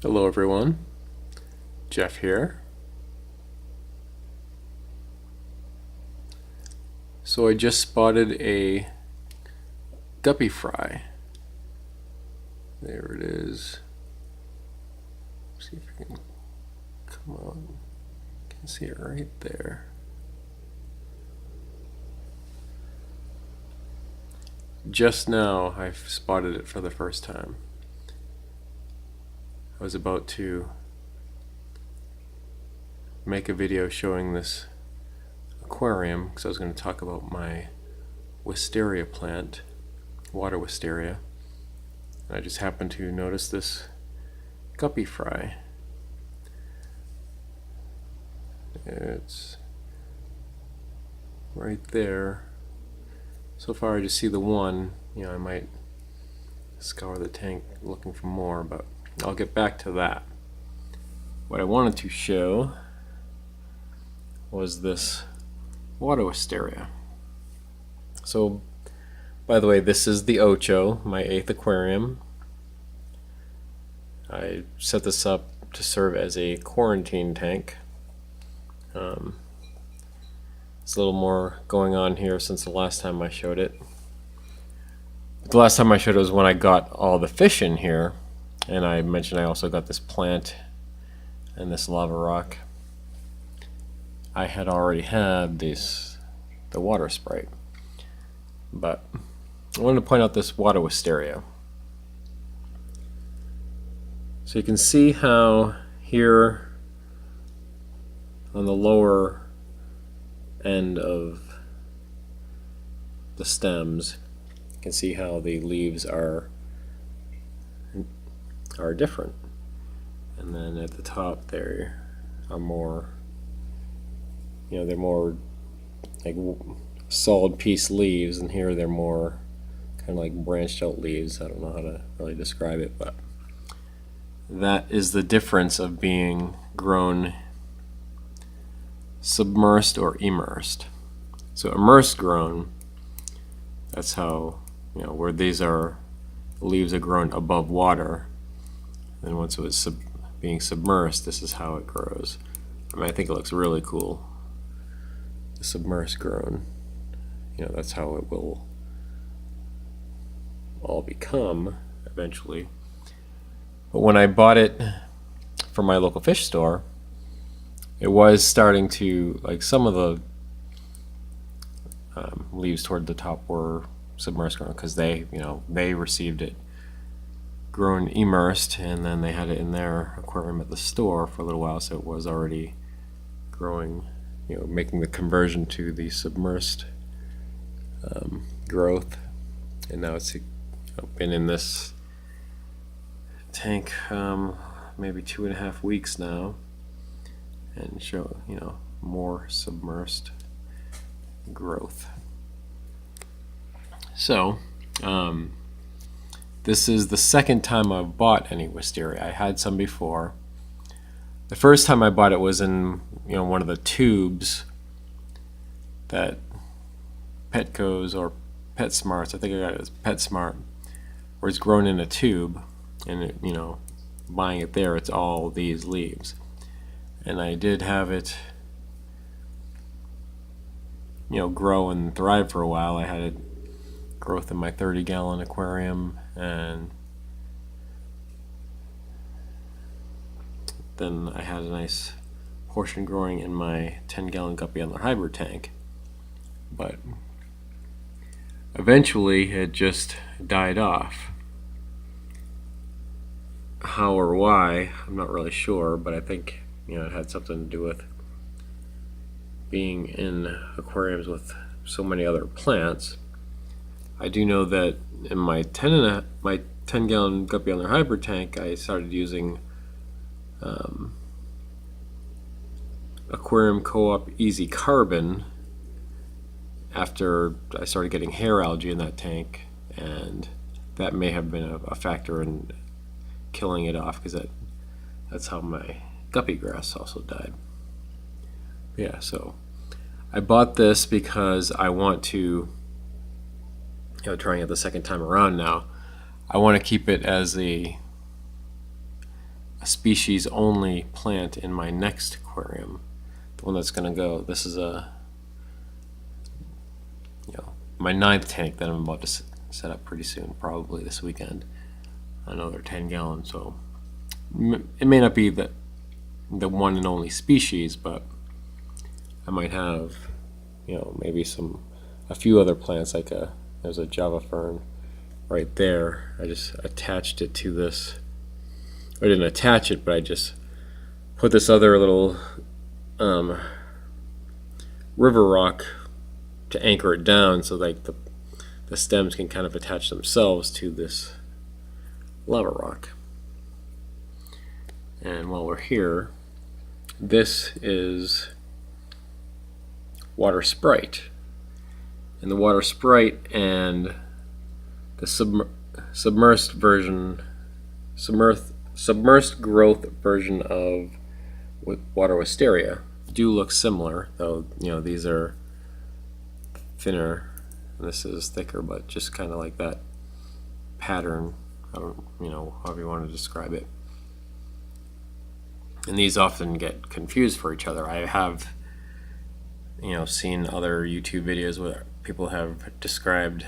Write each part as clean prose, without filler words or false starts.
Hello everyone, Jeff here. So I just spotted a guppy fry. There it is. See if I can come out. You can see it right there. Just now I've spotted it for the first time. I was about to make a video showing this aquarium because I was going to talk about my Wisteria plant, water Wisteria. And I just happened to notice this guppy fry. It's right there. So far I just see the one. I might scour the tank looking for more, but I'll get back to that. What I wanted to show was this water Wisteria. So, by the way, this is the Ocho, my 8th aquarium. I set this up to serve as a quarantine tank. There's a little more going on here since the last time I showed it. The last time I showed it was when I got all the fish in here, and I mentioned I also got this plant and this lava rock. I had already had the water sprite, but I wanted to point out this water Wisteria. So you can see how here on the lower end of the stems, you can see how the leaves are different, and then at the top there are more, they're more like solid piece leaves, and here they're more kind of like branched out leaves. I don't know how to really describe it, but that is the difference of being grown submersed or immersed. So immersed grown, that's how, where these are, the leaves are grown above water. And once it was being submersed, this is how it grows. I think it looks really cool. The submersed grown, that's how it will all become eventually. But when I bought it from my local fish store, it was starting to, like, some of the leaves toward the top were submersed grown because they received it grown immersed, and then they had it in their aquarium at the store for a little while, so it was already growing, making the conversion to the submersed growth. And now it's been in this tank maybe 2.5 weeks now, and show more submersed growth. So this is the second time I've bought any Wisteria. I had some before. The first time I bought it was in one of the tubes that Petco's or PetSmart's, I think I got it as PetSmart, where it's grown in a tube, and it, buying it there, it's all these leaves. And I did have it grow and thrive for a while. I had it growth in my 30-gallon aquarium, and then I had a nice portion growing in my 10-gallon Guppy on the hybrid tank. But eventually it just died off. How or why, I'm not really sure, but I think it had something to do with being in aquariums with so many other plants. I do know that in my 10-gallon Guppy on the hybrid tank, I started using Aquarium Co-op Easy Carbon after I started getting hair algae in that tank, and that may have been a factor in killing it off, because that's how my guppy grass also died. Yeah, so I bought this because I want to, trying it the second time around now, I want to keep it as a a species only plant in my next aquarium, the one that's going to go. This is my 9th tank that I'm about to set up pretty soon, probably this weekend. Another 10 gallons, so it may not be the one and only species, but I might have, maybe a few other plants, like there's a Java fern right there. I just attached it to this. I didn't attach it, but I just put this other little river rock to anchor it down, so like the stems can kind of attach themselves to this lava rock. And while we're here, this is Water Sprite. And the Water Sprite and the submersed growth version of Water Wisteria do look similar, though these are thinner and this is thicker, but just kind of like that pattern. I don't, however you want to describe it. And these often get confused for each other. I have seen other YouTube videos where people have described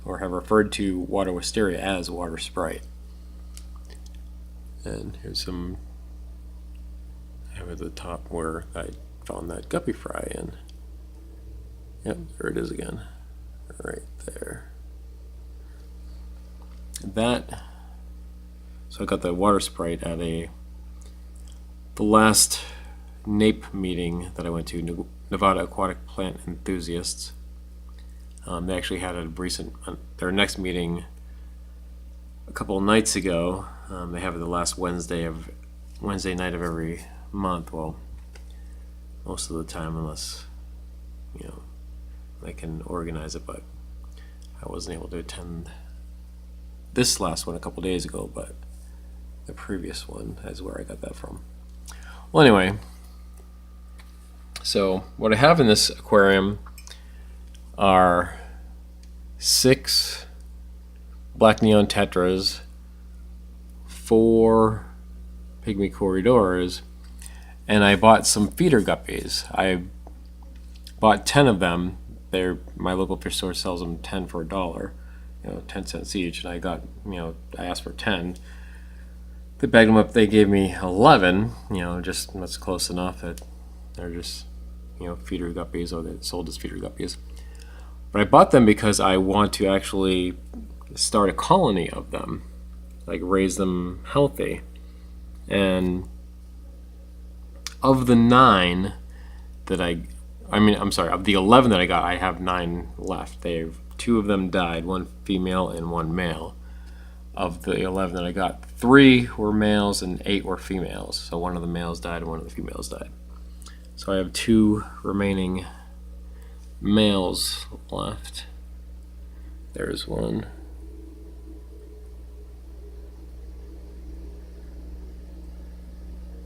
or have referred to Water Wisteria as Water Sprite. And here's some, I have at the top where I found that guppy fry in. Yep, there it is again, right there. So I got the Water Sprite at the last NAPE meeting that I went to, Nevada Aquatic Plant Enthusiasts. They actually had their next meeting a couple of nights ago. They have it the last Wednesday night of every month. Well, most of the time, unless they can organize it, but I wasn't able to attend this last one a couple days ago, but the previous one is where I got that from. Well, anyway, so what I have in this aquarium are 6 black neon tetras, 4 pygmy corridors, and I bought some feeder guppies. I bought 10 of them. My local fish store sells them 10 for $1, 10 cents each, and I got, I asked for 10. They bagged them up. They gave me 11. Just that's close enough that they're just, feeder guppies, or they're sold as feeder guppies. But I bought them because I want to actually start a colony of them, like raise them healthy. And of the 9 that of the 11 that I got, I have 9 left. 2 of them died, 1 female and 1 male. Of the 11 that I got, 3 were males and 8 were females. So 1 of the males died and 1 of the females died. So I have 2 remaining males left. There's one.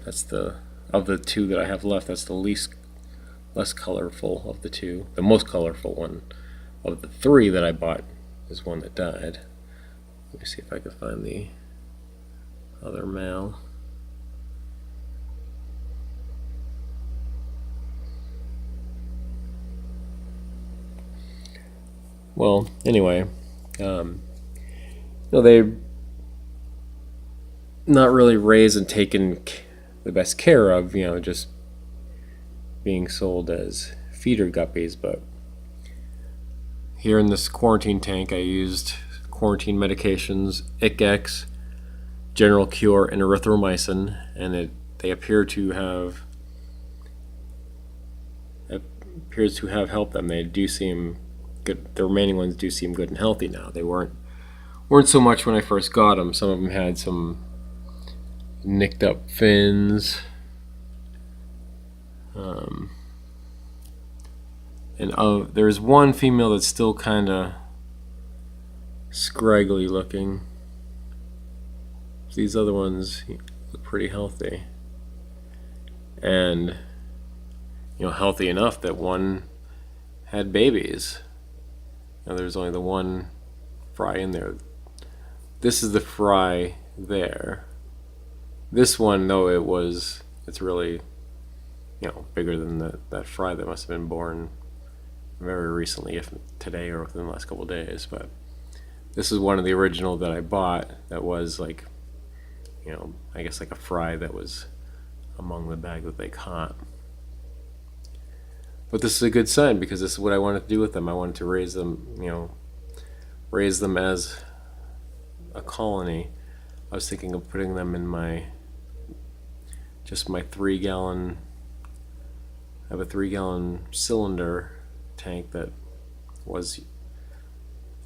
That's of the 2 that I have left, that's the less colorful of the 2. The most colorful one of the 3 that I bought is one that died. Let me see if I can find the other male. Well, anyway, they're not really raised and taken the best care of, just being sold as feeder guppies. But here in this quarantine tank, I used quarantine medications, ICX, General Cure, and erythromycin, and they appear to have helped them. They do seem good. The remaining ones do seem good and healthy now. They weren't so much when I first got them. Some of them had some nicked up fins, and there's one female that's still kind of scraggly looking. These other ones look pretty healthy, and healthy enough that one had babies. There's only the one fry in there. This is the fry there, This one, though, it's really, bigger than that fry that must have been born very recently, if today or within the last couple of days. But this is one of the original that I bought that was like, I guess like a fry that was among the bag that they caught. But this is a good sign, because this is what I wanted to do with them. I wanted to raise them, raise them as a colony. I was thinking of putting them in my 3-gallon. I have a 3-gallon cylinder tank that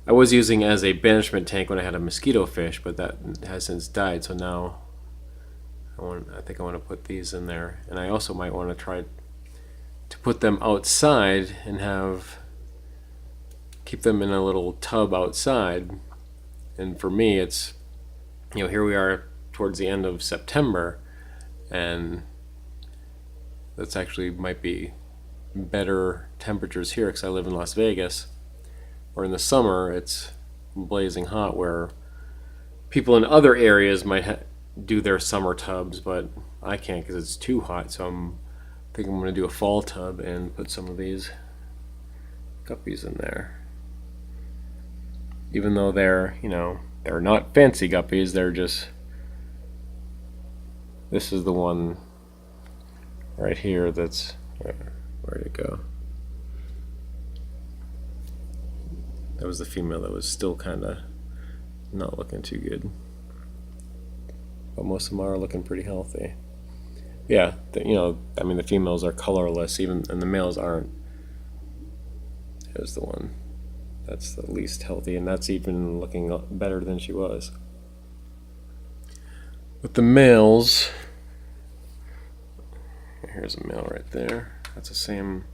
I was using as a banishment tank when I had a mosquito fish, but that has since died. So now I think I want to put these in there, and I also might want to try to put them outside and keep them in a little tub outside. And for me, it's, here we are towards the end of September, and that's actually might be better temperatures here because I live in Las Vegas, or in the summer it's blazing hot, where people in other areas might do their summer tubs, but I can't because it's too hot. So I'm thinking I'm going to do a fall tub and put some of these guppies in there. Even though they're not fancy guppies, they're just, this is the one right here that's, where'd it go? That was the female that was still kind of not looking too good. But most of them are looking pretty healthy. Yeah, the females are colorless, and the males aren't. Here's the one that's the least healthy, and that's even looking better than she was. With the males, here's a male right there. That's the same,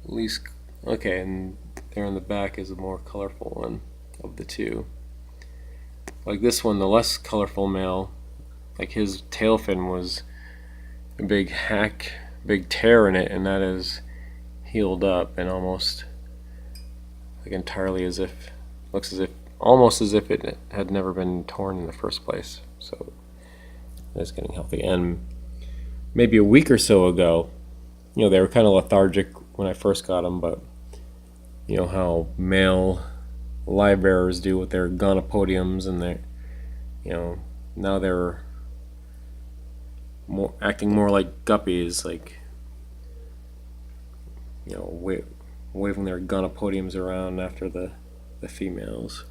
least, okay, and there in the back is a more colorful one of the two. Like this one, the less colorful male, like his tail fin was a big tear in it, and that is healed up and almost like entirely almost as if it had never been torn in the first place. So it's getting healthy. And maybe a week or so ago, they were kind of lethargic when I first got them, but how male live bearers do with their gonopodiums, and now they're acting more like guppies, like waving their gonopodiums around after the females.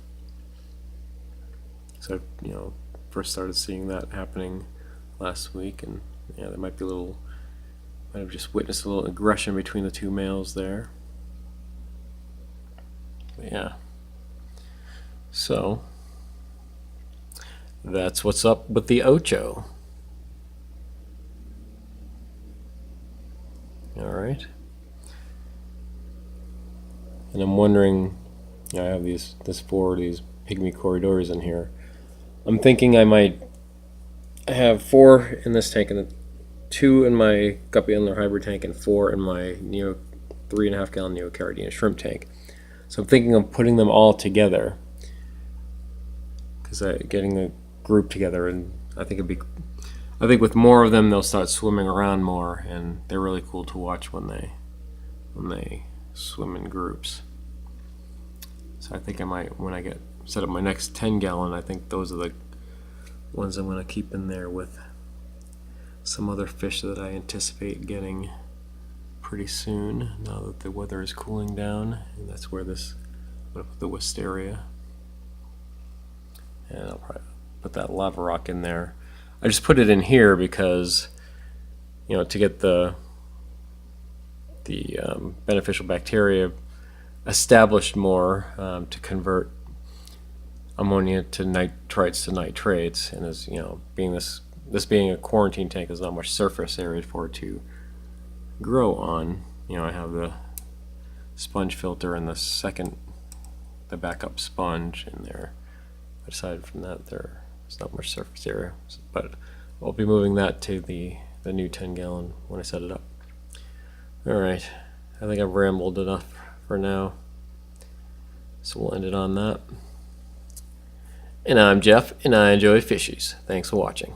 So first started seeing that happening last week, and there might have just witnessed a little aggression between the two males there. But yeah. So that's what's up with the Ocho. Alright. And I'm wondering, I have these pygmy corridors in here. I'm thinking I might have 4 in this tank, and 2 in my Guppy Endler hybrid tank, and 4 in my 3.5 gallon Neocaridina shrimp tank. So I'm thinking of putting them all together, because getting a group together, and I think with more of them they'll start swimming around more, and they're really cool to watch when they swim in groups. So I think I might, when I set up my next 10 gallon, I think those are the ones I'm going to keep in there with some other fish that I anticipate getting pretty soon, now that the weather is cooling down. And that's where I'm going to put the Wisteria, and I'll probably put that lava rock in there. I just put it in here because to get the beneficial bacteria established more, to convert ammonia to nitrites to nitrates, and as this being a quarantine tank, there's not much surface area for it to grow on. I have the sponge filter and the backup sponge in there. But aside from that, there's not much surface area. But I'll be moving that to the new 10 gallon when I set it up. Alright, I think I've rambled enough for now, so we'll end it on that. And I'm Jeff, and I enjoy fishies. Thanks for watching.